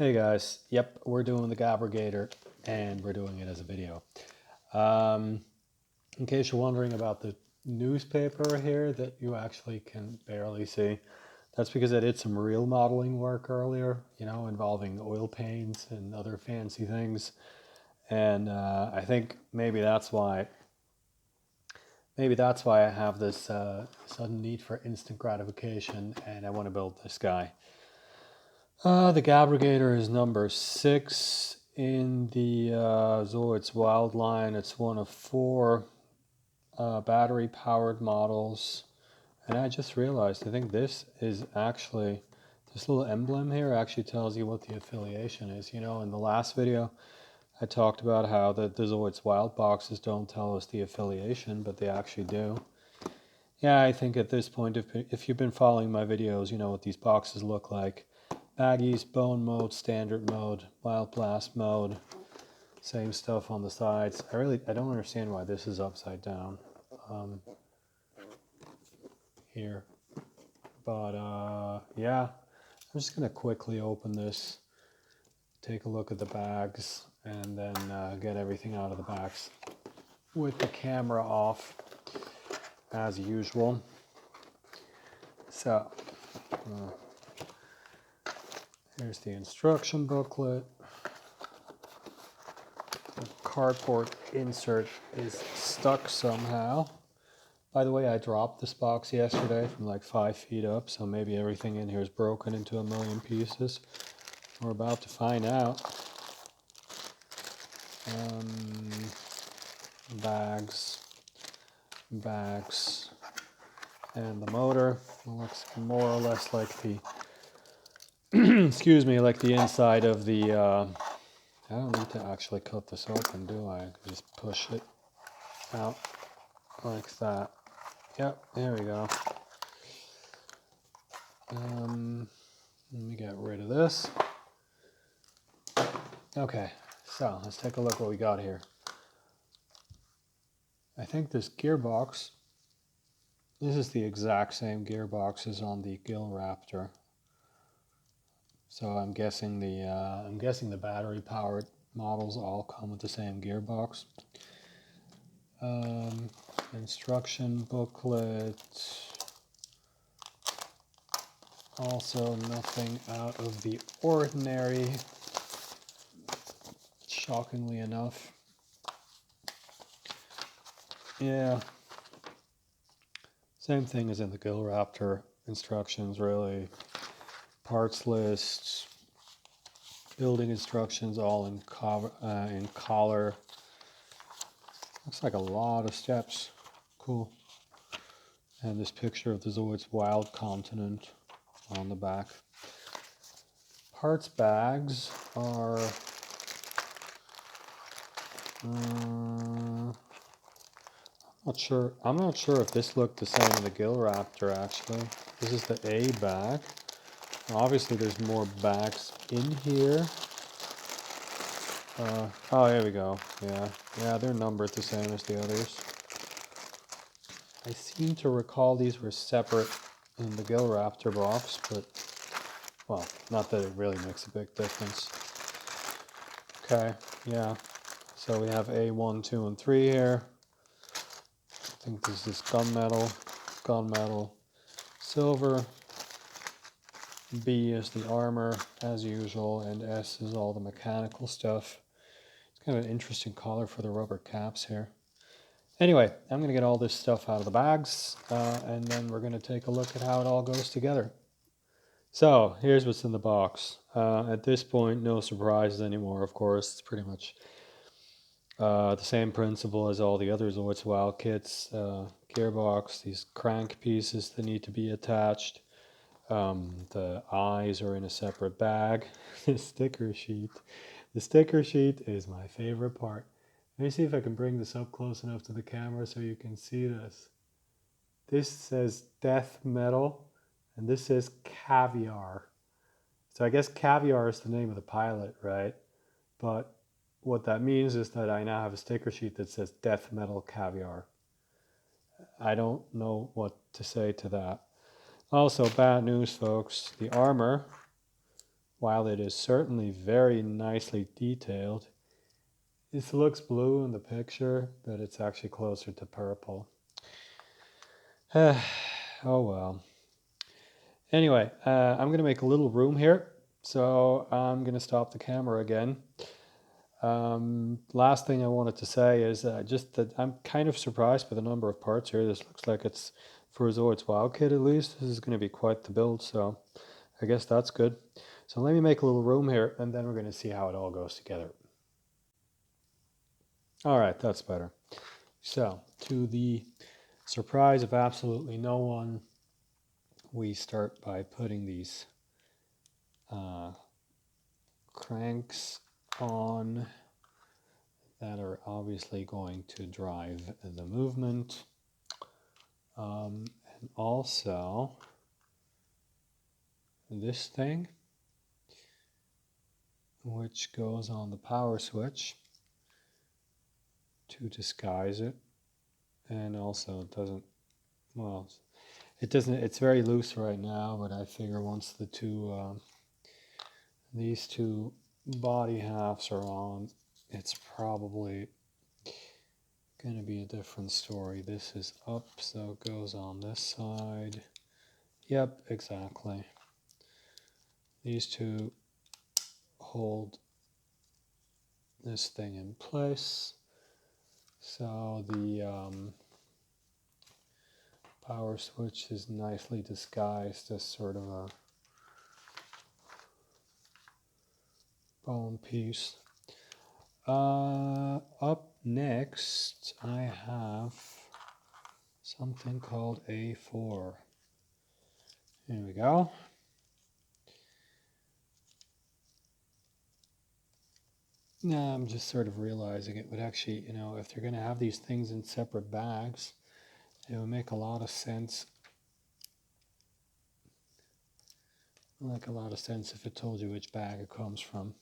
Hey guys, yep, we're doing the Gabrigator and we're doing it as a video. Um, in case you're wondering about the newspaper here that you actually can barely see, that's because I did some real modeling work earlier, involving oil paints and other fancy things. And I think maybe that's why I have this sudden need for instant gratification and I want to build this guy. The Gabrigator is number 6 in the Zoids Wild line. It's one of 4 battery-powered models. And I just realized, I think this little emblem here actually tells you what the affiliation is. In the last video, I talked about how the Zoids Wild boxes don't tell us the affiliation, but they actually do. Yeah, I think at this point, if you've been following my videos, you know what these boxes look like. Baggies, bone mode, standard mode, wild blast mode, same stuff on the sides. I don't understand why this is upside down here. But yeah, I'm just gonna quickly open this, take a look at the bags, and then get everything out of the bags with the camera off as usual. So here's the instruction booklet. The cardboard insert is stuck somehow. By the way, I dropped this box yesterday from like 5 feet up, so maybe everything in here is broken into a million pieces. We're about to find out. Bags, and the motor looks more or less like the excuse me, like the inside of the I don't need to actually cut this open, do I? I can just push it out like that. Yep, there we go. Let me get rid of this. Okay, so let's take a look what we got here. I think this gearbox, this is the exact same gearbox as on the Gill Raptor. So I'm guessing the battery-powered models all come with the same gearbox. Instruction booklet. Also nothing out of the ordinary, shockingly enough. Yeah, same thing as in the Gill Raptor instructions, really. Parts lists, building instructions, all in collar. Looks like a lot of steps. Cool. And this picture of the Zoids Wild continent on the back. Parts bags are I'm not sure if this looked the same in the Gill Raptor actually. This is the A bag. Obviously there's more bags in here. Oh, here we go. Yeah, they're numbered the same as the others. I seem to recall these were separate in the Gill Raptor box, but, well, not that it really makes a big difference. Okay, yeah. So we have A1, 2, and 3 here. I think this is gunmetal, silver. B is the armor, as usual, and S is all the mechanical stuff. It's kind of an interesting color for the rubber caps here. Anyway, I'm going to get all this stuff out of the bags, and then we're going to take a look at how it all goes together. So, here's what's in the box. At this point, no surprises anymore, of course. It's pretty much the same principle as all the other Zoids Wild kits. Gearbox, these crank pieces that need to be attached. The eyes are in a separate bag. The sticker sheet is my favorite part. Let me see if I can bring this up close enough to the camera so you can see this. This says death metal and this says caviar. So I guess caviar is the name of the pilot, right? But what that means is that I now have a sticker sheet that says death metal caviar. I don't know what to say to that. Also, bad news, folks. The armor while it is certainly very nicely detailed, it looks blue in the picture, but it's actually closer to purple. Oh well. Anyway, I'm going to make a little room here, so I'm going to stop the camera again. Last thing I wanted to say is just that I'm kind of surprised by the number of parts here. This looks like it's, for a Zoids Wild kit at least, this is going to be quite the build, so I guess that's good. So let me make a little room here, and then we're going to see how it all goes together. All right, that's better. So, to the surprise of absolutely no one, we start by putting these cranks on that are obviously going to drive the movement. And also this thing, which goes on the power switch to disguise it. And also it doesn't, well, it doesn't, it's very loose right now, but I figure once the two, these two body halves are on, it's probably going to be a different story. This is up, so it goes on this side. Yep, exactly. These two hold this thing in place. So the power switch is nicely disguised as sort of a bone piece. Up next, I have something called A4. Here we go. Now I'm just sort of realizing it would actually, you know, if they're going to have these things in separate bags, it would make a lot of sense. Like a lot of sense if it told you which bag it comes from.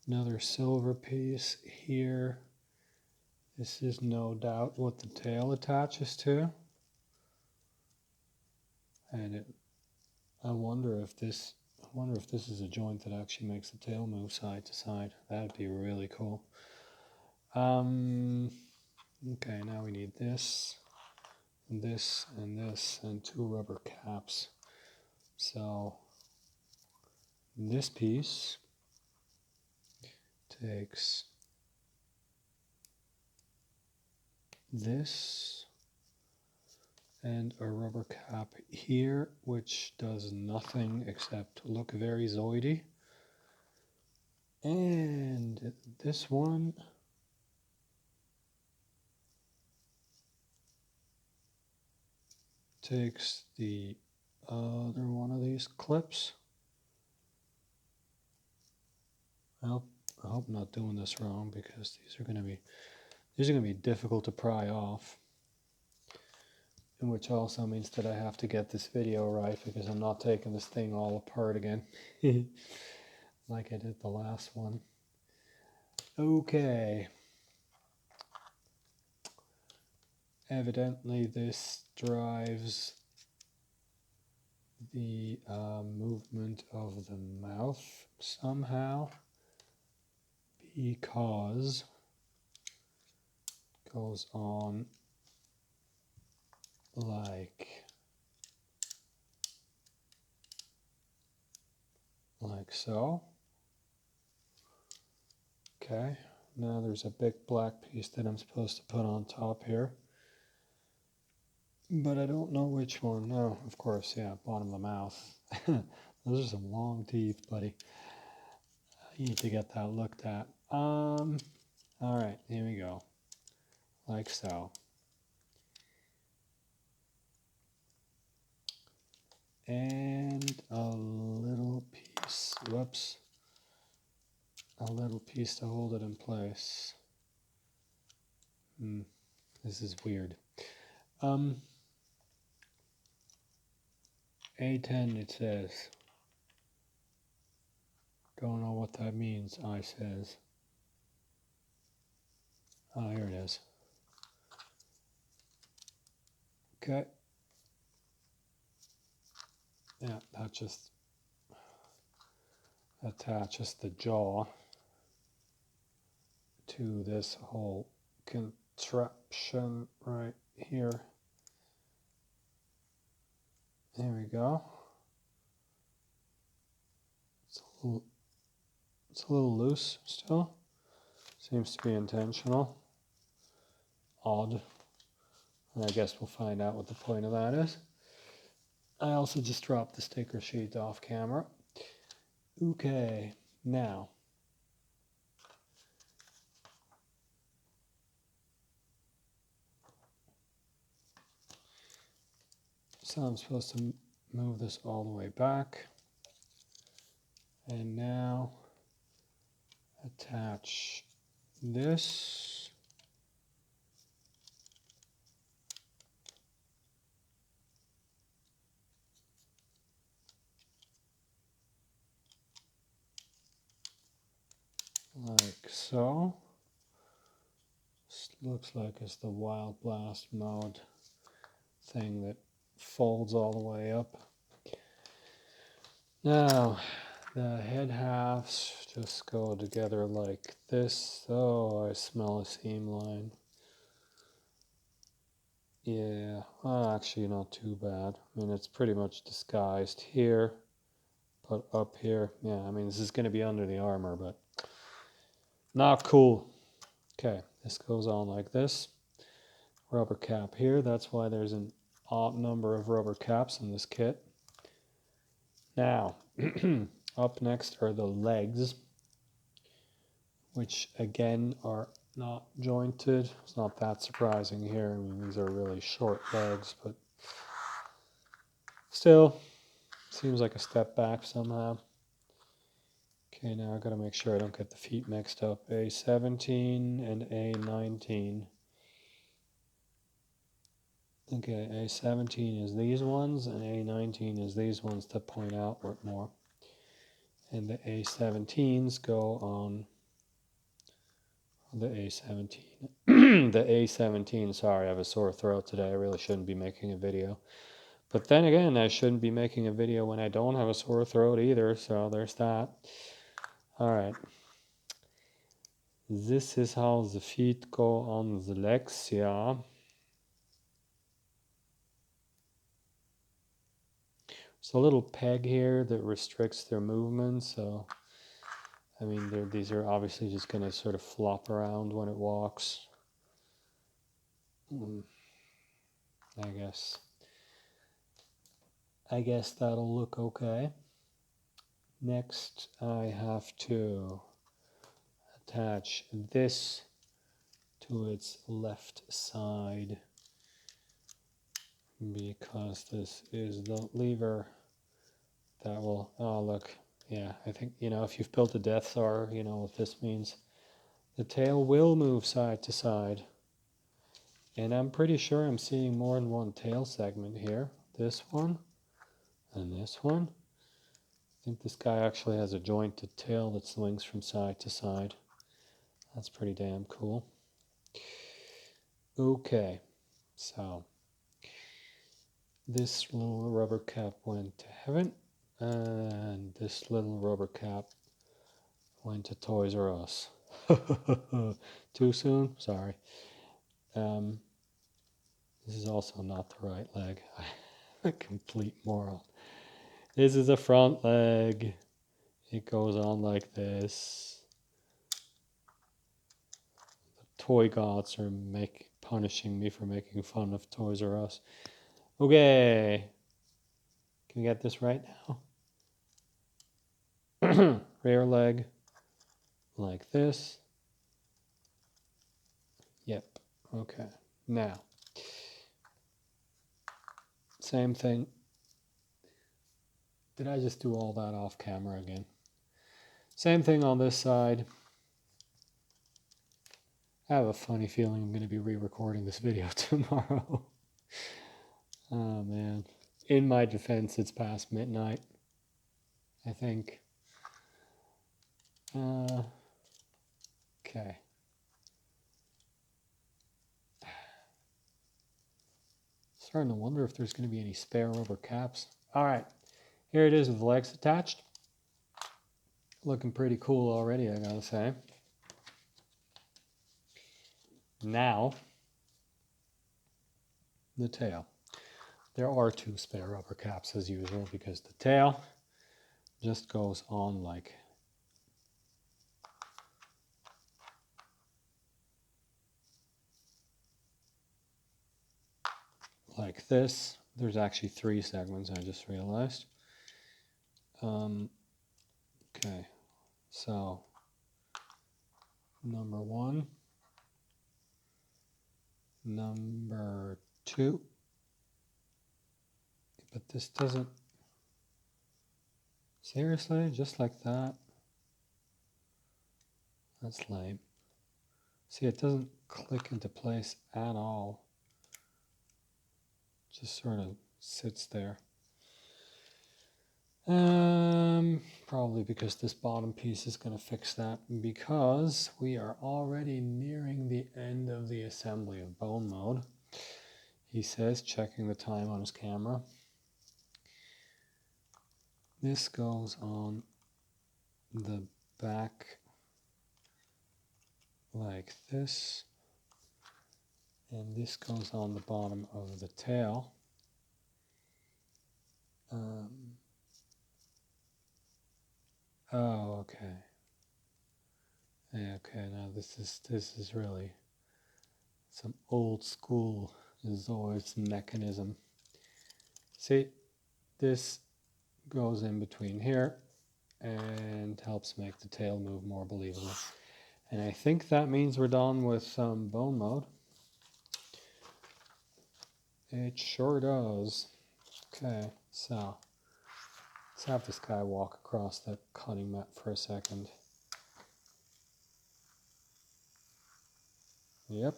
Another silver piece here. This is no doubt what the tail attaches to. And I wonder if this is a joint that actually makes the tail move side to side. That'd be really cool. Okay, now we need this, and this, and this, and two rubber caps. So this piece takes this and a rubber cap here, which does nothing except look very Zoidy. And this one takes the other one of these clips. I hope I'm not doing this wrong, because these are going to be difficult to pry off. And which also means that I have to get this video right, because I'm not taking this thing all apart again like I did the last one. Okay. Evidently this drives the movement of the mouth somehow, because it goes on like so. Okay, now there's a big black piece that I'm supposed to put on top here, but I don't know which one. No, of course, yeah, bottom of the mouth. Those are some long teeth, buddy. You need to get that looked at. All right, here we go, like so. And a little piece, whoops, a little piece to hold it in place. This is weird. A10 it says. Don't know what that means, I says. Oh, here it is. Okay. Yeah, that just attaches the jaw to this whole contraption right here. There we go. It's a little loose still. Seems to be intentional. Odd. And I guess we'll find out what the point of that is. I also just dropped the sticker sheet off camera. Okay, now. So I'm supposed to move this all the way back. And now attach this. Like so. This looks like it's the Wild Blast mode thing that folds all the way up. Now, the head halves just go together like this. Oh, I smell a seam line. Yeah, well, actually not too bad. I mean, it's pretty much disguised here, but up here, yeah, I mean, this is going to be under the armor, but not cool. Okay, this goes on like this. Rubber cap here, that's why there's an odd number of rubber caps in this kit. Now, up next are the legs, which again are not jointed. It's not that surprising here. I mean, these are really short legs, but still, seems like a step back somehow. Okay, now I gotta make sure I don't get the feet mixed up. A17 and A19. Okay, A17 is these ones, and A19 is these ones to point outward more. And the A17s go on the A17. The A17, sorry, I have a sore throat today. I really shouldn't be making a video. But then again, I shouldn't be making a video when I don't have a sore throat either, so there's that. Alright. This is how the feet go on the legs, yeah. There's a little peg here that restricts their movement, so I mean, these are obviously just going to sort of flop around when it walks. I guess that'll look okay. Next, I have to attach this to its left side because this is the lever that will, oh look, yeah, I think, you know, if you've built a Death Star, you know what this means. The tail will move side to side. And I'm pretty sure I'm seeing more than one tail segment here. This one and this one. I think this guy actually has a jointed tail that swings from side to side. That's pretty damn cool. Okay, so this little rubber cap went to heaven, and this little rubber cap went to Toys R Us. Too soon? Sorry. This is also not the right leg. I'm a complete moron. This is a front leg. It goes on like this. The toy gods are punishing me for making fun of Toys R Us. Okay. Can we get this right now? Rear leg. Like this. Yep. Okay. Now. Same thing. Did I just do all that off camera again? Same thing on this side. I have a funny feeling I'm going to be re-recording this video tomorrow. Oh, man. In my defense, it's past midnight, I think. Okay. Starting to wonder if there's going to be any spare rubber caps. All right. Here it is with the legs attached. Looking pretty cool already, I gotta say. Now, the tail. There are 2 spare rubber caps as usual because the tail just goes on like this. There's actually 3 segments, I just realized. Okay, so number 1, number 2, but this doesn't, seriously, just like that? That's lame. See, it doesn't click into place at all. Just sort of sits there. Probably because this bottom piece is going to fix that, because we are already nearing the end of the assembly of bone mode. He says, checking the time on his camera. This goes on the back like this, and this goes on the bottom of the tail. Oh, okay. Yeah, okay, now this is really some old school Zoids mechanism. See, this goes in between here and helps make the tail move more believable. And I think that means we're done with bone mode. It sure does. Okay, so let's have this guy walk across the cutting mat for a second. Yep.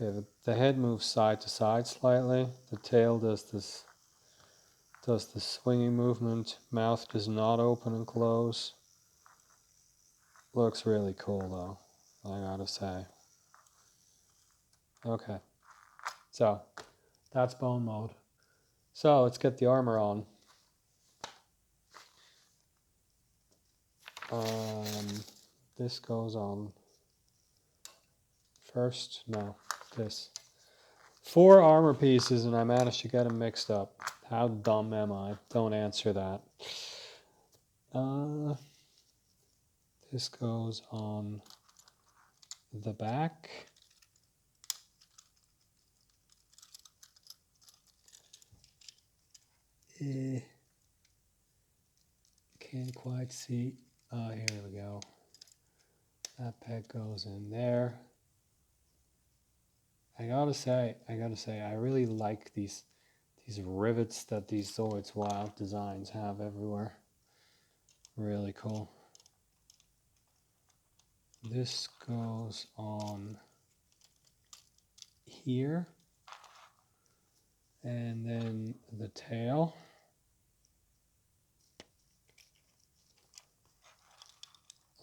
Okay, the head moves side to side slightly. The tail does this swinging movement. Mouth does not open and close. Looks really cool though, I gotta say. Okay, so that's bone mode. So let's get the armor on. This goes on first. No, this. 4 armor pieces and I managed to get them mixed up. How dumb am I? Don't answer that. This goes on the back. Can't quite see. Oh, here we go. That peg goes in there. I gotta say, I really like these rivets that these Zoids Wild designs have everywhere. Really cool. This goes on here. And then the tail.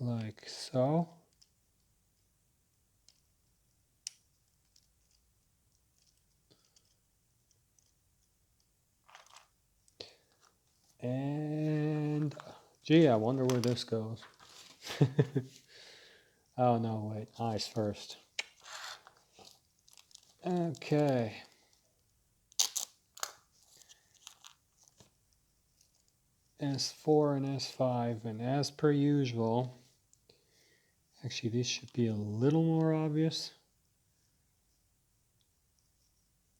Like so. And, gee, I wonder where this goes. Oh, no, wait, eyes first. Okay. S4 and S5, and as per usual, actually this should be a little more obvious.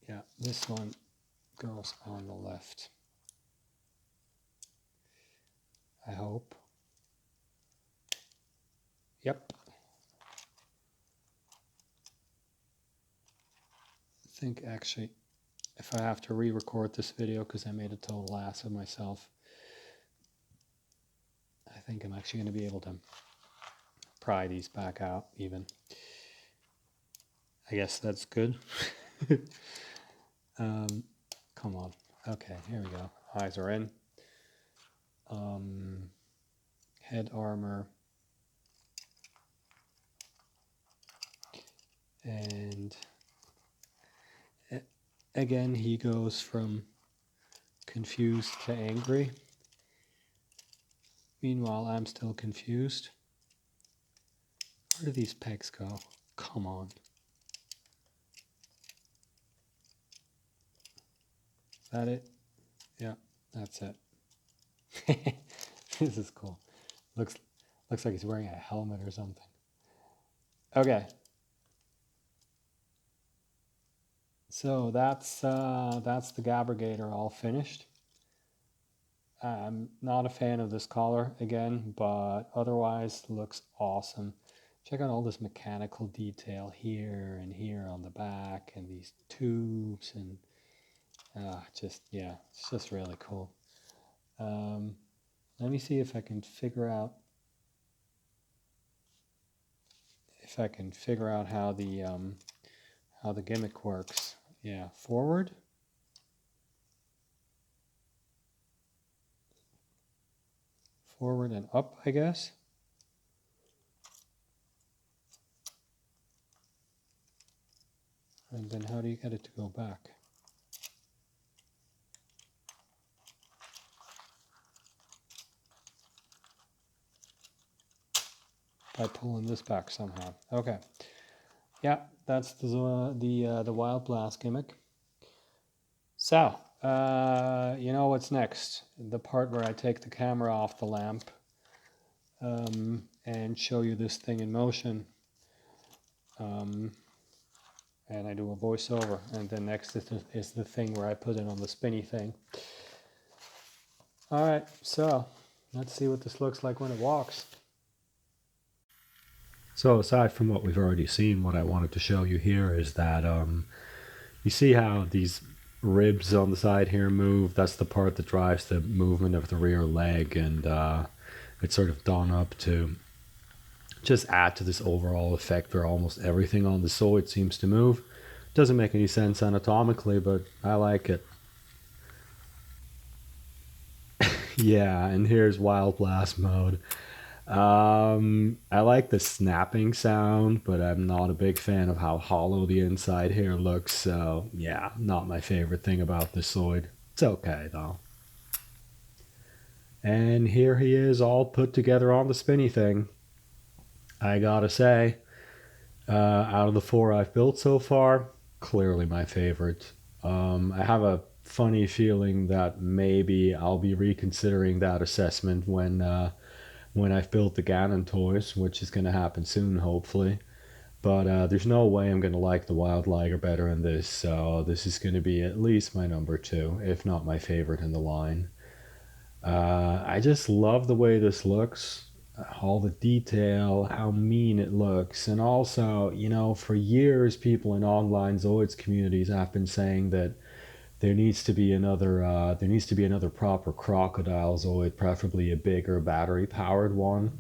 Yeah, this one goes on the left. I hope. Yep. I think actually, if I have to re-record this video because I made a total ass of myself, I think I'm actually going to be able to pry these back out even. I guess that's good. Come on. Okay, here we go. Eyes are in. Head armor. And Again, he goes from confused to angry. Meanwhile, I'm still confused. Where do these pegs go? Come on. Is that it? Yeah, that's it. This is cool. Looks like he's wearing a helmet or something. Okay. So that's the Gabrigator all finished. I'm not a fan of this collar again, but otherwise looks awesome. Check out all this mechanical detail here and here on the back, and these tubes, and it's just really cool. Let me see if I can figure out how the gimmick works. Yeah, forward. Forward and up, I guess. And then how do you get it to go back? By pulling this back somehow. Okay. Yeah, that's the Wild Blast gimmick. So, you know what's next? The part where I take the camera off the lamp and show you this thing in motion. And I do a voiceover, and then next is the thing where I put it on the spinny thing. All right, so let's see what this looks like when it walks. So aside from what we've already seen, what I wanted to show you here is that you see how these ribs on the side here move. That's the part that drives the movement of the rear leg, and it's sort of done up to just add to this overall effect where almost everything on the Zoid seems to move. Doesn't make any sense anatomically, but I like it. Yeah, and here's Wild Blast mode. I like the snapping sound, but I'm not a big fan of how hollow the inside here looks, so yeah, not my favorite thing about this Zoid. It's okay though. And here he is all put together on the spinny thing. I gotta say, out of the 4 I've built so far, clearly my favorite. I have a funny feeling that maybe I'll be reconsidering that assessment when I've built the Ganon toys, which is going to happen soon, hopefully. But there's no way I'm going to like the Wild Liger better than this, so this is going to be at least my number 2, if not my favorite in the line. I just love the way this looks, all the detail, how mean it looks, and also, you know, for years people in online Zoids communities have been saying that there needs to be another proper crocodile Zoid, preferably a bigger battery powered one.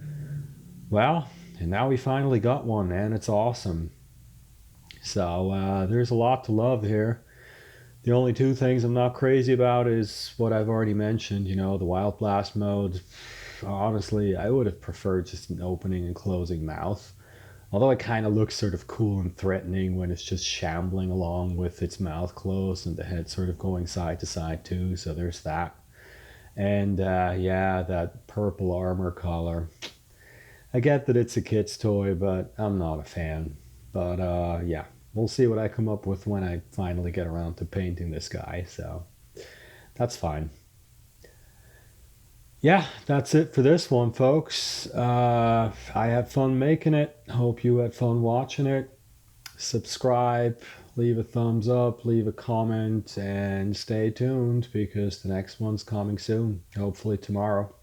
Well, and now we finally got one, and it's awesome. So there's a lot to love here. The only 2 things I'm not crazy about is what I've already mentioned, you know, the Wild Blast mode. Honestly, I would have preferred just an opening and closing mouth. Although it kind of looks sort of cool and threatening when it's just shambling along with its mouth closed and the head sort of going side to side too, so there's that. And yeah, that purple armor collar. I get that it's a kid's toy, but I'm not a fan. But yeah, we'll see what I come up with when I finally get around to painting this guy, so that's fine. Yeah, that's it for this one, folks. I had fun making it. Hope you had fun watching it. Subscribe, leave a thumbs up, leave a comment, and stay tuned because the next one's coming soon, hopefully tomorrow.